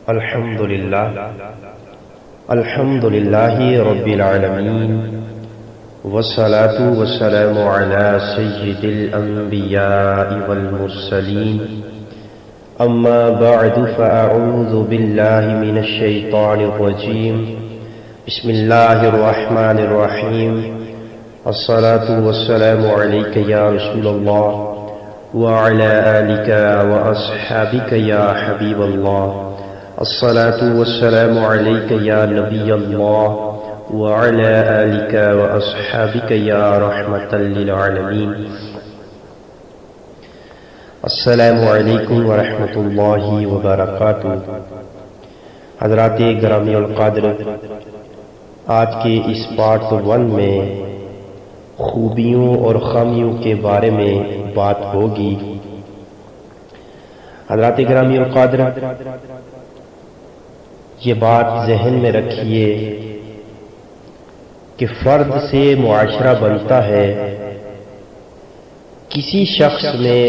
الحمد للہ رب العالمین والصلاة والسلام على سید الانبیاء والمرسلین اما بعد فاعوذ باللہ من الشیطان الرجیم بسم اللہ الرحمن الرحیم الصلاة والسلام علیک یا رسول اللہ وعلى آلك وأصحابك يا حبيب الله الصلاة والسلام عليك يا نبي الله وعلى آلك وأصحابك يا رحمة للعالمين السلام علیکم ورحمۃ اللہ وبرکاتہ۔ حضرات گرامی القدر، آج کے اس پارٹ 1 میں خوبیوں اور خامیوں کے بارے میں بات ہوگی۔ حضرات گرامی القدر، یہ بات ذہن میں رکھیے کہ فرد سے معاشرہ بنتا ہے، کسی شخص میں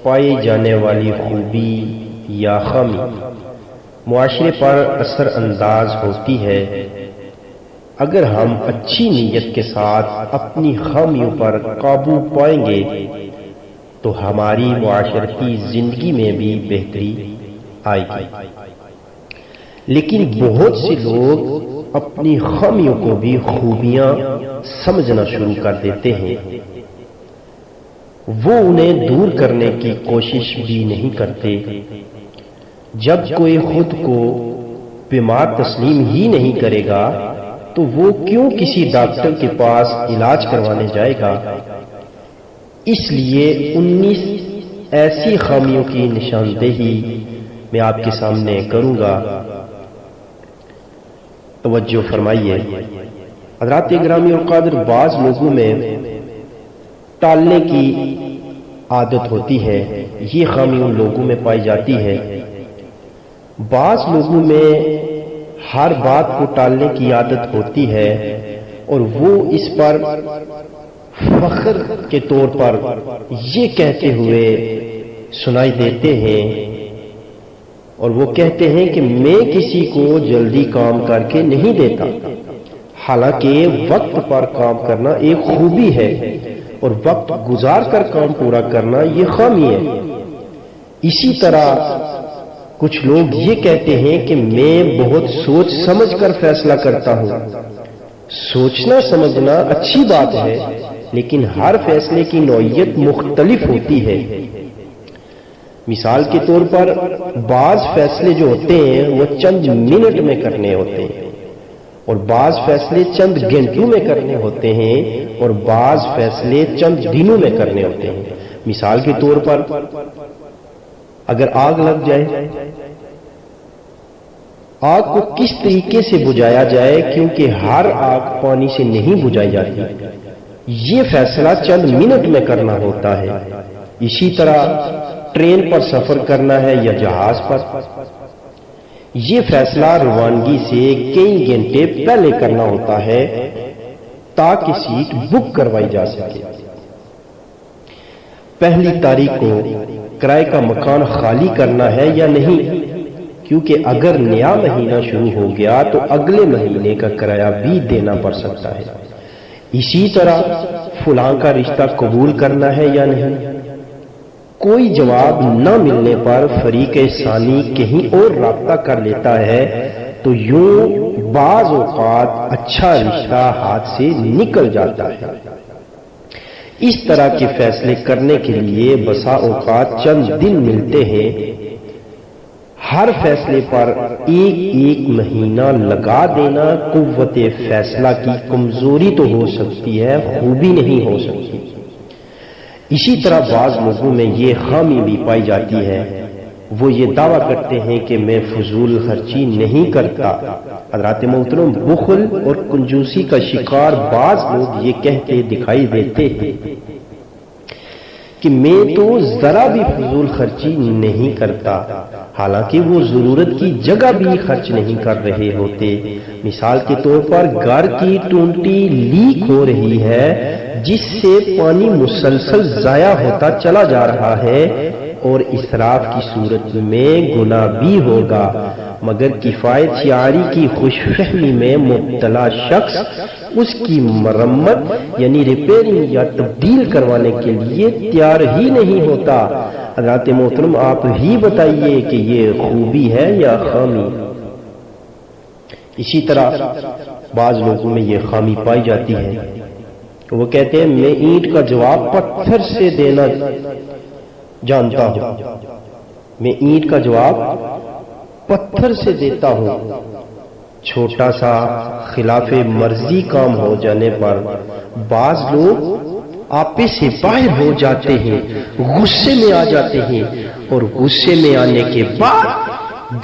پائی جانے والی خوبی یا خامی معاشرے پر اثر انداز ہوتی ہے۔ اگر ہم اچھی نیت کے ساتھ اپنی خامیوں پر قابو پائیں گے تو ہماری معاشرتی زندگی میں بھی بہتری آئے گی، لیکن بہت سے لوگ اپنی خامیوں کو بھی خوبیاں سمجھنا شروع کر دیتے ہیں، وہ انہیں دور کرنے کی کوشش بھی نہیں کرتے۔ جب کوئی خود کو بیمار تسلیم ہی نہیں کرے گا تو وہ کیوں کسی ڈاکٹر کے پاس علاج کروانے جائے گا؟ اس لیے 19 ایسی خامیوں کی نشاندہی میں آپ کے سامنے کروں گا، توجہ فرمائیے۔ حضرات گرامی القدر، بعض لوگوں میں ٹالنے کی عادت ہوتی ہے، یہ خامی ان لوگوں میں پائی جاتی ہے۔ بعض لوگوں میں ہر بات کو ٹالنے کی عادت ہوتی ہے اور وہ اس پر فخر کے طور پر یہ کہتے ہوئے سنائی دیتے ہیں، اور وہ کہتے ہیں کہ میں کسی کو جلدی کام کر کے نہیں دیتا، حالانکہ وقت پر کام کرنا ایک خوبی ہے اور وقت گزار کر کام پورا کرنا یہ خامی ہے۔ اسی طرح کچھ لوگ یہ کہتے ہیں کہ میں بہت سوچ سمجھ کر فیصلہ کرتا ہوں۔ سوچنا سمجھنا اچھی بات ہے، لیکن ہر فیصلے کی نوعیت مختلف ہوتی ہے۔ مثال کے طور پر بعض فیصلے جو ہوتے ہیں وہ چند منٹ میں کرنے ہوتے ہیں، اور بعض فیصلے چند گھنٹوں میں کرنے ہوتے ہیں، اور بعض فیصلے چند دنوں میں کرنے ہوتے ہیں۔ مثال کے طور پر اگر آگ لگ جائے، آگ کو کس طریقے سے بجھایا جائے، کیونکہ ہر آگ پانی سے نہیں بجھائی جاتی، یہ فیصلہ چند منٹ میں کرنا ہوتا ہے۔ اسی طرح ٹرین پر سفر کرنا ہے یا جہاز پر، یہ فیصلہ روانگی سے کئی گھنٹے پہلے کرنا ہوتا ہے تاکہ سیٹ بک کروائی جا سکے۔ پہلی تاریخ کو کرائے کا مکان خالی کرنا ہے یا نہیں، کیونکہ اگر نیا مہینہ شروع ہو گیا تو اگلے مہینے کا کرایہ بھی دینا پڑ سکتا ہے۔ اسی طرح فلاں کا رشتہ قبول کرنا ہے یا نہیں۔ کوئی جواب نہ ملنے پر فریق ثانی کہیں اور رابطہ کر لیتا ہے تو یوں بعض اوقات اچھا رشتہ ہاتھ سے نکل جاتا ہے۔ اس طرح کے فیصلے کرنے کے لیے بسا اوقات چند دن ملتے ہیں۔ ہر فیصلے پر ایک مہینہ لگا دینا قوت فیصلہ کی کمزوری تو ہو سکتی ہے، خوبی نہیں ہو سکتی۔ اسی طرح بعض لوگوں میں یہ خامی بھی پائی جاتی ہے، وہ یہ دعویٰ کرتے ہیں کہ میں فضول خرچی نہیں کرتا۔ حضرات محترم، بخل اور کنجوسی کا شکار بعض لوگ یہ کہتے دکھائی دیتے ہیں کہ میں تو ذرا بھی فضول خرچی نہیں کرتا، حالانکہ وہ ضرورت کی جگہ بھی خرچ نہیں کر رہے ہوتے۔ مثال کے طور پر گھر کی ٹونٹی لیک ہو رہی ہے جس سے پانی مسلسل ضائع ہوتا چلا جا رہا ہے، اور اسراف کی صورت میں گناہ بھی ہوگا، مگر کفایت شعاری کی خوش فہمی میں مبتلا شخص اس کی مرمت یعنی ریپیئرنگ یا تبدیل کروانے کے لیے تیار ہی نہیں ہوتا۔ حضرات محترم آپ ہی بتائیے کہ یہ خوبی ہے یا خامی؟ اسی طرح بعض لوگوں میں یہ خامی پائی جاتی ہے، وہ کہتے ہیں میں اینٹ کا جواب پتھر سے دینا جانتا ہوں، میں اینٹ کا جواب پتھر سے دیتا ہوں۔ چھوٹا سا خلاف مرضی کام ہو جانے پر بعض لوگ آپے سے باہر ہو جاتے ہیں، غصے میں آ جاتے ہیں، اور غصے میں آنے کے بعد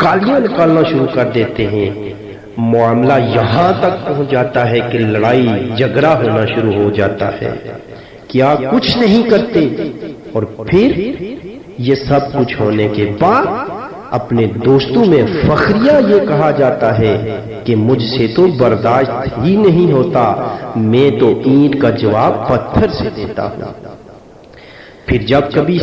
گالیاں نکالنا شروع کر دیتے ہیں۔ معاملہ یہاں تک پہنچ جاتا ہے کہ لڑائی جھگڑا ہونا شروع ہو جاتا ہے، کیا کچھ نہیں کرتے، اور پھر یہ سب کچھ ہونے کے بعد اپنے دوستوں میں فخریہ یہ کہا جاتا ہے کہ مجھ سے تو برداشت ہی نہیں ہوتا، میں تو اینٹ کا جواب پتھر سے دیتا ہوں۔ پھر جب کبھی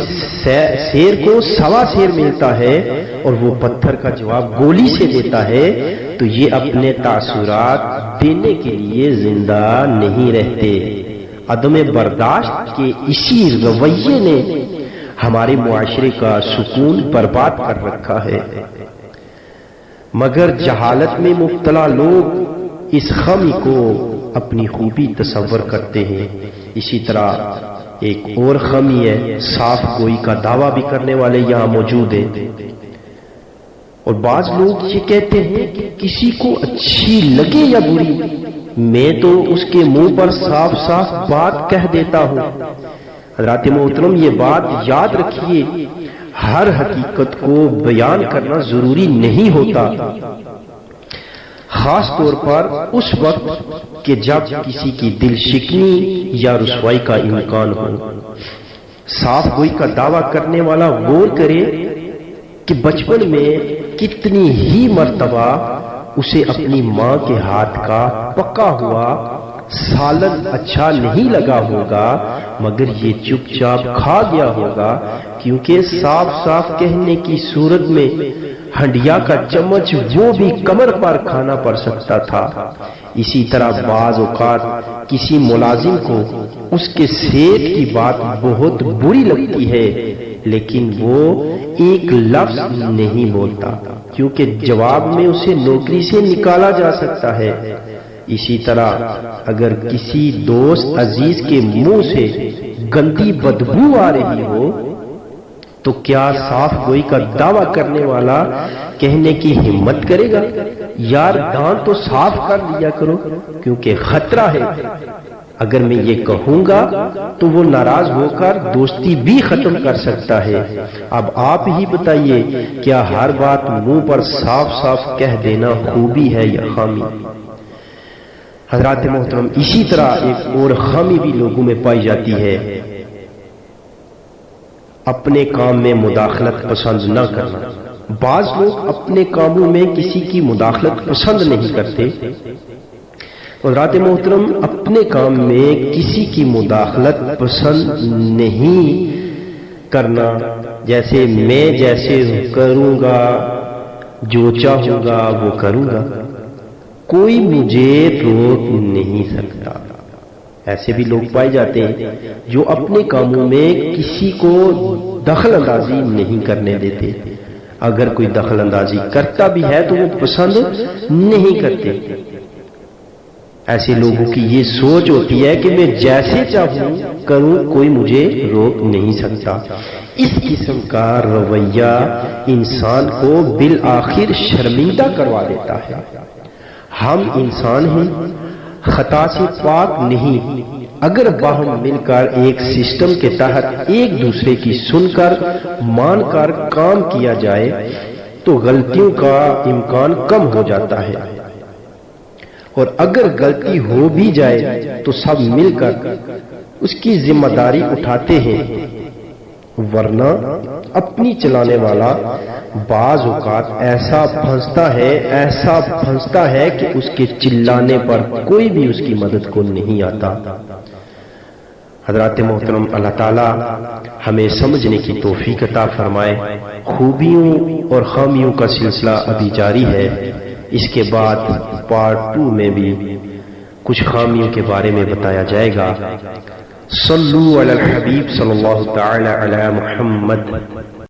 شیر کو سوا شیر ملتا ہے اور وہ پتھر کا جواب گولی سے دیتا ہے تو یہ اپنے تاثرات دینے کے لیے زندہ نہیں رہتے۔ عدم برداشت کے اسی رویے نے ہمارے معاشرے کا سکون برباد کر رکھا ہے، مگر جہالت میں مبتلا لوگ اس خامی کو اپنی خوبی تصور کرتے ہیں۔ اسی طرح ایک اور خامی ہے، صاف گوئی کا دعویٰ بھی کرنے والے یہاں موجود ہیں، اور بعض لوگ یہ کہتے ہیں کہ کسی کو اچھی لگے یا بری میں تو اس کے منہ پر صاف صاف بات کہہ دیتا ہوں۔ حضرات محترم یہ بات یاد رکھیے، ہر حقیقت کو بیان کرنا ضروری نہیں ہوتا، خاص طور پر اس وقت کہ جب کسی کی دل شکنی یا رسوائی کا امکان ہو۔ صاف گوئی کا دعویٰ کرنے والا غور کرے کہ بچپن میں کتنی ہی مرتبہ اسے اپنی ماں کے ہاتھ کا پکا ہوا سالن اچھا نہیں لگا ہوگا، مگر یہ چپ چاپ کھا گیا ہوگا، کیونکہ صاف صاف کہنے کی صورت میں ہنڈیا کا چمچ وہ بھی کمر پر کھانا پڑ سکتا تھا۔ اسی طرح بعض اوقات کسی ملازم کو اس کے سیٹ کی بات بہت بری لگتی ہے، لیکن وہ ایک لفظ نہیں بولتا کیونکہ جواب میں اسے نوکری سے نکالا جا سکتا ہے۔ اسی طرح اگر کسی دوست عزیز کے منہ سے گندی بدبو آ رہی ہو تو کیا صاف گوئی کا دعویٰ کرنے والا کہنے کی ہمت کرے گا یار دانت تو صاف کر لیا کرو کیونکہ خطرہ ہے؟ اگر میں یہ کہوں گا تو وہ ناراض ہو کر دوستی بھی ختم کر سکتا ہے۔ اب آپ ہی بتائیے، کیا ہر بات منہ پر صاف صاف کہہ دینا خوبی ہے یا خامی؟ حضرات محترم اسی طرح ایک اور خامی بھی لوگوں میں پائی جاتی ہے، اپنے کام میں مداخلت پسند نہ کرنا۔ بعض لوگ اپنے کاموں میں کسی کی مداخلت پسند نہیں کرتے۔ حضرات محترم اپنے کام میں کسی کی مداخلت پسند نہیں کرنا، جیسے میں جیسے کروں گا، جو چاہوں گا وہ کروں گا، کوئی مجھے روک نہیں سکتا۔ ایسے بھی لوگ پائے جاتے ہیں جو اپنے کاموں میں کسی کو دخل اندازی نہیں کرنے دیتے، اگر کوئی دخل اندازی کرتا بھی ہے تو وہ پسند نہیں کرتے۔ ایسے لوگوں کی یہ سوچ ہوتی ہے کہ میں جیسے چاہوں کروں، کوئی مجھے روک نہیں سکتا۔ اس قسم کا رویہ انسان کو بالآخر شرمندہ کروا دیتا ہے۔ ہم انسان ہیں، خطا سے پاک نہیں۔ اگر باہم مل کر ایک سسٹم کے تحت ایک دوسرے کی سن کر مان کر کام کیا جائے تو غلطیوں کا امکان کم ہو جاتا ہے، اور اگر غلطی ہو بھی جائے تو سب مل کر اس کی ذمہ داری اٹھاتے ہیں، ورنہ اپنی چلانے والا بعض اوقات ایسا پھنستا ہے کہ اس کے چلانے پر کوئی بھی اس کی مدد کو نہیں آتا۔ حضرات محترم، اللہ تعالی ہمیں سمجھنے کی توفیق عطا فرمائے۔ خوبیوں اور خامیوں کا سلسلہ ابھی جاری ہے، اس کے بعد پارٹ 2 میں بھی کچھ خامیوں کے بارے میں بتایا جائے گا۔ صلو علی الحبیب صلی اللہ تعالی علی محمد۔